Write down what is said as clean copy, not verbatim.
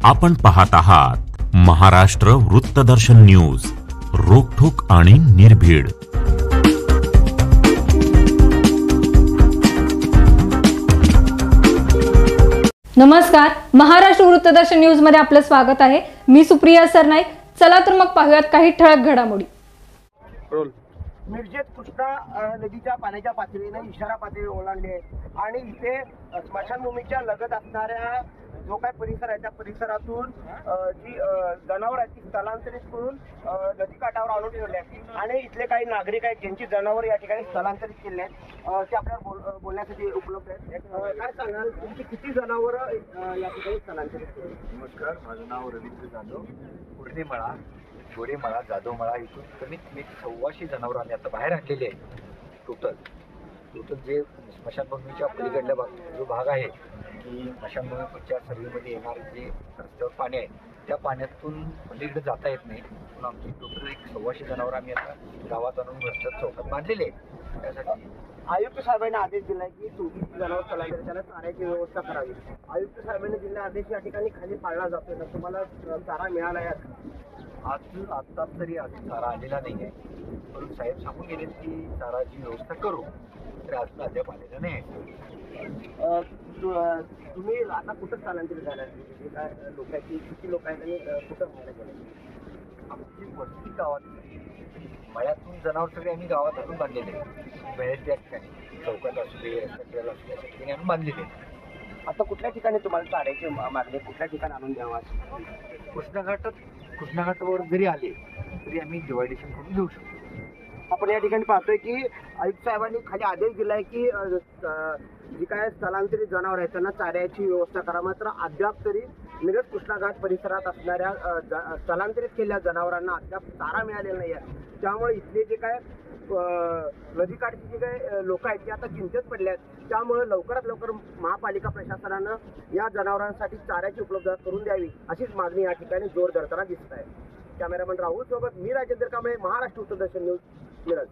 आपण पाहत आहात महाराष्ट्र वृत्तदर्शन न्यूज, रोखठोक आणि निर्भीड। नमस्कार, महाराष्ट्र वृत्तदर्शन न्यूज मध्ये आपलं स्वागत आहे। मी सुप्रिया सरनाईक। चला तर मग पाहूयात काही ठळक घडामोडी। मिरजेत कृष्णा नदीच्या पाण्याच्या पातळीने इशारा पातळी ओलांडली आहे आणि इथे स्मशानभूमीच्या लगत असणाऱ्या जो काय परिसर आहे त्या परिसरातून जी जनावर आहेत ती स्थलांतरित करून नदीकाठावर आणून ठेवले आहेत आणि इथले काही नागरिक आहेत ज्यांची जनावर या ठिकाणी स्थलांतरित केले आहेत ते आपल्याला बोलण्यासाठी उपलब्ध आहेत। काय सांगाल, तुमची किती जनावर या ठिकाणी स्थलांतरित केली? नमस्कार, माझं नाव रवींद्र जाधव। पूर्णिमळा, गोरेमळा, जाधवमळा इथून कमीत कमी 1,400 जनावर आम्ही आता बाहेर आणलेले आहे। टोटल जे स्मशानभूमीच्या पलीकडल्या जो भाग आहे की स्मशानभूमीच्या सर्वेमध्ये येणार जे रस्त्यावर पाणी आहे त्या पाण्यातून पलीकडे जाता येत नाही, म्हणून आमची टोटल 1,400 जनावर आम्ही आता गावात आणून रस्त्यात चौकात बांधलेले आहे। त्यासाठी आयुक्त साहेबांनी आदेश दिलाय की तुमची जनावर स्थलांतरित त्याला चाऱ्याची व्यवस्था करावी। आयुक्त साहेबांनी दिलेला आदेश या ठिकाणी खाली पाळला जातोय ना, तुम्हाला चारा मिळाला आहे? आता तरी अजून चारा आलेला नाही आहे, म्हणून साहेब सांगून गेले की चाराची व्यवस्था करू, तर अजून अद्याप आलेला नाही। तुम्ही आता कुठं स्थलांतरित झाला? काय लोकांची किती लोक आहेत आणि कुठं राहायला गेले? आमची वस्ती गावात मळ्यातून जनावर सगळे आम्ही गावात आणून बांधलेले बाहेर त्या ठिकाणी चौकात असू दे, रस्त्याला असू दे अशा ठिकाणी आणून बांधलेले। आता कुठल्या ठिकाणी तुम्हाला चाऱ्याची मागणी, कुठल्या ठिकाणी आणून द्यावा? कृष्णाघाटावर जरी आले तरी आम्ही डिवायडेशन करून घेऊ शकतो। आपण या ठिकाणी पाहतोय की आयुक्त साहेबांनी खाली आदेश दिलाय की जी काय स्थलांतरित जनावर आहेत त्यांना चाऱ्याची व्यवस्था करा, मात्र अद्याप तरी मिरज कृष्णाघाट परिसरात असणाऱ्या स्थलांतरित केलेल्या जनावरांना अद्याप चारा मिळालेला नाही आहे। त्यामुळे इथले जे काय नदीकाठचे जे काही लोक आहेत ते आता चिंतेत पडले आहेत। त्यामुळे लवकरात लवकर महापालिका प्रशासनानं या जनावरांसाठी चाऱ्याची उपलब्धता करून द्यावी अशीच मागणी या ठिकाणी जोर धरताना दिसत आहे। कॅमेरामन राहुल सोबत मी राजेंद्र कांबळे, महाराष्ट्र वृत्तदर्शन न्यूज, मिरज।